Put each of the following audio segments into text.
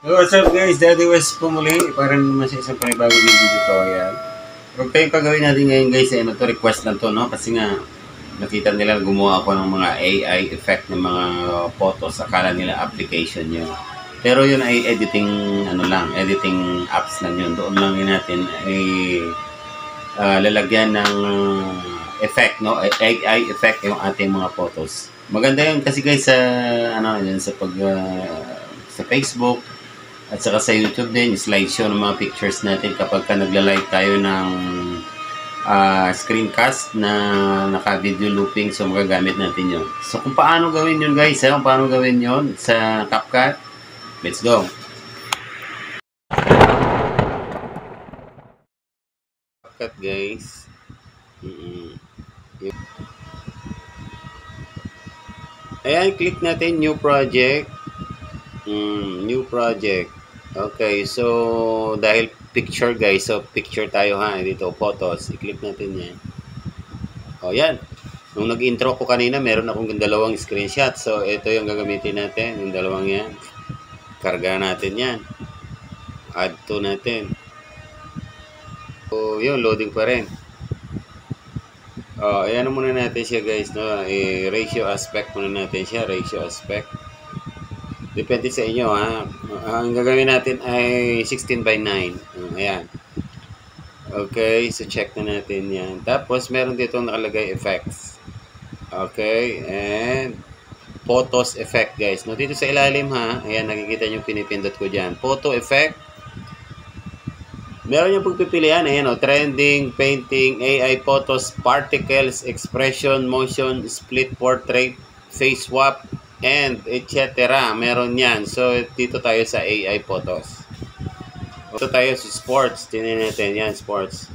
Hello, what's up guys? Daddy West po muli para naman sa isang panibagong video tutorial. Okay, yung gagawin natin ngayon guys ay to request lang to, no? Kasi nga nakita nila gumawa ako ng mga AI effect ng mga photos. Akala nila application yun. Pero yun ay editing editing apps lang yun. Doon lang yun natin ay lalagyan ng effect, no? AI effect yung ating mga photos. Maganda yun kasi guys sa sa Facebook at saka sa YouTube din, slideshow ng mga pictures natin kapag ka nagla-live tayo ng screencast na naka-video looping, so magagamit natin yun. So kung paano gawin yun guys, kung paano gawin yun sa CapCut, let's go! CapCut guys. Ayan, click natin new project. New project. Okay, so dahil picture guys, so picture tayo ha, dito photos, i-click natin yan. O yan, nung nag-intro ko kanina, meron akong dalawang screenshot, so ito yung gagamitin natin, yung dalawang yan. Karga natin yan, add to natin. So yun, loading pa rin. Ayan muna natin siya guys, no? Ratio aspect muna natin siya, ratio aspect. Depende sa inyo ha. Ang gagawin natin ay 16 by 9. Ayan. Okay, so check na natin yan. Tapos meron dito nakalagay effects. Okay, and photos effect guys. No, dito sa ilalim ha. Ayan, nakikita nyo pinipindot ko dyan. Photo effect. Meron yung pagpipilian. Ayan o, trending, painting, AI photos, particles, expression, motion, split portrait, face swap, and etc. Meron yan. So, dito tayo sa AI photos. Dito tayo sa sports. Tingnan natin yan, sports.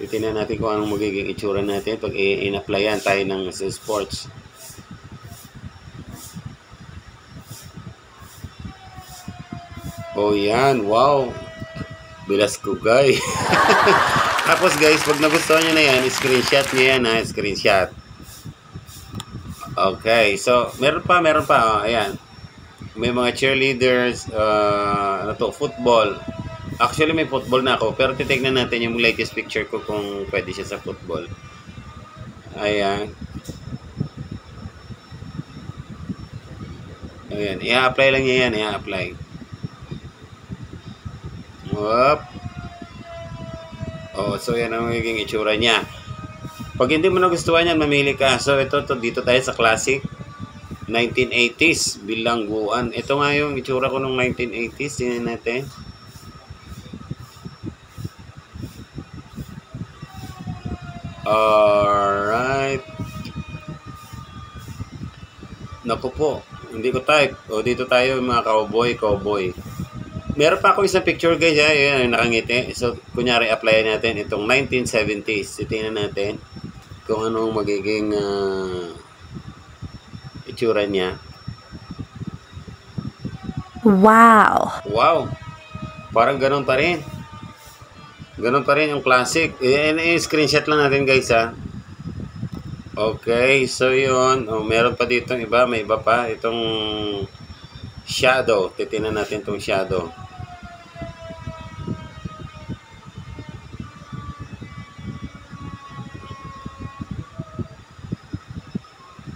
Tingnan natin kung anong magiging itsura natin pag in-applyan tayo ng sa sports. Oh, yan. Wow. Bilas ko, guys. Tapos, guys, pag nagustuhan nyo na yan, screenshot nyo yan, ha? Screenshot. Okay, so meron pa, oh, ayan. May mga cheerleaders, football. Actually may football na ako, pero titignan natin yung latest picture ko kung pwede siya sa football. Ayan. Ayan, i-apply lang niya yan, i-apply. Whoop. Oh, so yan ang magiging itsura niya. Pag hindi mo nagustuhan yan, mamili ka. So, dito tayo sa classic 1980s bilangguan. Ito nga yung itsura ko nung 1980s. Tingnan natin. Alright. Naku po. Hindi ko type. O, dito tayo mga cowboy. Meron pa ako isang picture guys. Ayan, nakangiti. So, kunyari, apply natin itong 1970s. Tingnan natin kung anong magiging itsura niya. Wow! Wow! Parang ganun pa rin. Ganun pa rin yung classic. I-screenshot lang natin guys ha. Okay, so yun. Meron pa dito iba. May iba pa. Itong shadow. Titingnan natin itong shadow.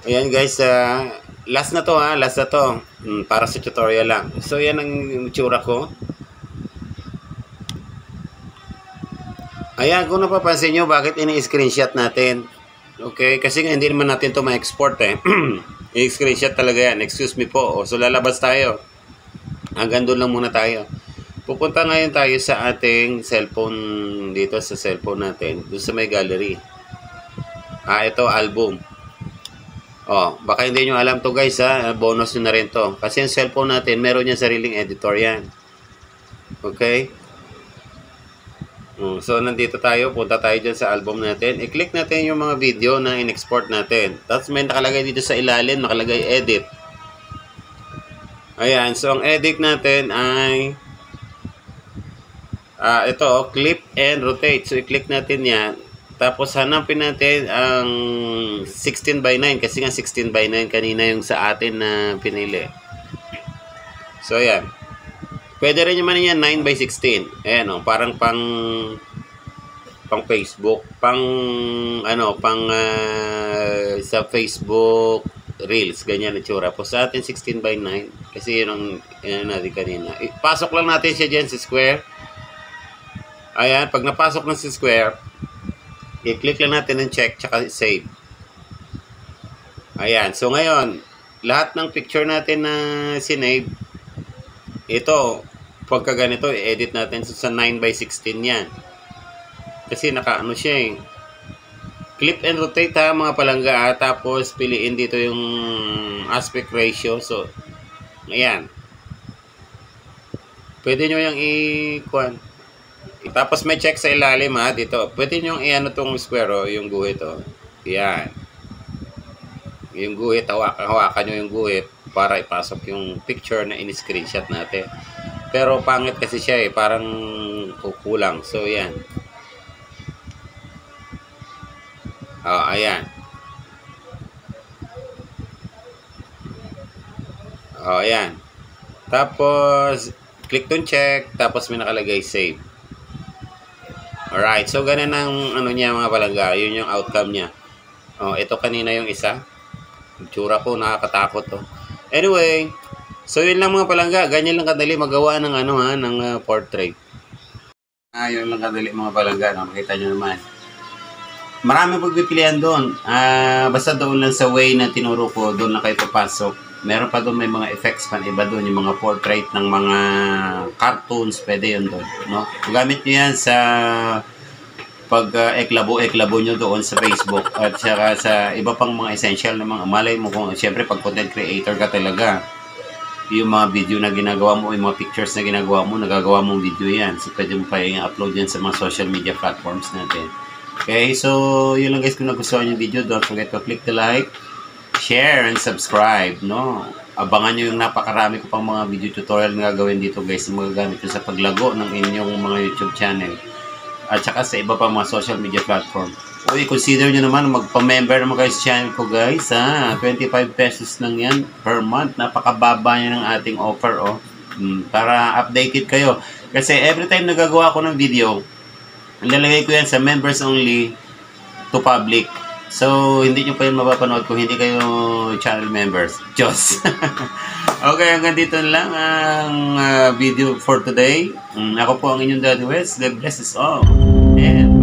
Ayan guys, last na to. Para sa tutorial lang. So yan ang itsura ko. Ayan, kung napapansin nyo, bakit ini-screenshot natin? Okay, kasi hindi naman natin to ma-export eh. I-screenshot talaga yan. Excuse me po. So lalabas tayo. Hanggang doon lang muna tayo. Pupunta ngayon tayo sa ating cellphone dito sa cellphone natin. Doon sa may gallery. Ito album. Baka hindi nyo alam to guys ha. Bonus nyo na rin to. Kasi yung cellphone natin, meron yung sariling editor yan. Okay? So, nandito tayo. Punta tayo dyan sa album natin. I-click natin yung mga video na in-export natin. Tapos may nakalagay dito sa ilalim, nakalagay edit. Ayan. So, ang edit natin ay ito, clip and rotate. So, i-click natin yan. Tapos hanapin natin ang 16 by 9 kasi nga 16 by 9 kanina yung sa atin na pinili. So, ayan. Pwede rin naman yan 9x16. Ayan, oh, parang pang Facebook, pang sa Facebook Reels, ganyan na tsura. Po sa atin 16:9 kasi yun natin kanina. Pasok lang natin siya dyan sa Square. Ayan, pag napasok na sa Square, i-click lang natin ng check tsaka save. Ayan, so ngayon, lahat ng picture natin na sinave, ito, pagka ganito, i-edit natin sa 9x16 yan. Kasi naka-ano siya eh. Clip and rotate ha mga palangga, tapos piliin dito yung aspect ratio. So, ayan. Pwede nyo yung i-kuhan. Tapos may check sa ilalim ha, dito. Pwede nyo yung i-ano tong square, yung guhit Ayan. Yung guhit, hawakan nyo yung guhit para ipasok yung picture na in-screenshot natin. Pero pangit kasi siya eh, parang kukulang. So, ayan. Ayan. Ayan. Tapos, click to check. Tapos, may nakalagay save. Alright. So, ganun ang ano niya mga palangga. Yun yung outcome niya. Ito kanina yung isa. Tsura ko, nakakatakot to. Anyway, so yun lang mga palangga. Ganyan lang kadali magawa ng ng portrait. Yun lang kadali mga palangga. Makita nyo naman. Marami pagpipilian doon. Basta doon lang sa way na tinuro ko, doon lang kayo papasok. Meron pa doon, may mga effects pa iba doon, yung mga portrait ng mga cartoons, pwede yun doon. No? Gamit nyo yan sa pag-eklabo nyo doon sa Facebook at saka sa iba pang mga essential na mga malay mo kung siyempre pag content creator ka talaga. Yung mga video na ginagawa mo, yung mga pictures na ginagawa mo, nagagawa mong video yan. So pwede mo pa i-upload yan sa mga social media platforms natin. Okay, so yun lang guys, kung nagustuhan yung video, don't forget to click the like, share, and subscribe, no? Abangan nyo yung napakarami ko pang mga video tutorial na gagawin dito guys, na magagamit nyo sa paglago ng inyong mga YouTube channel at saka sa iba pa mga social media platform. O i-consider nyo naman magpa-member naman kayo sa channel ko guys, 25 pesos lang yan per month. Napakababa nyo ng ating offer para updated kayo, kasi every time nagagawa ko ng video, ilalagay ko yan sa members only to public. So, hindi nyo pa yun mapapanood kung hindi kayo channel members. Diyos! Okay, hanggang dito lang ang video for today. Ako po ang inyong Daddy West. God bless us all. And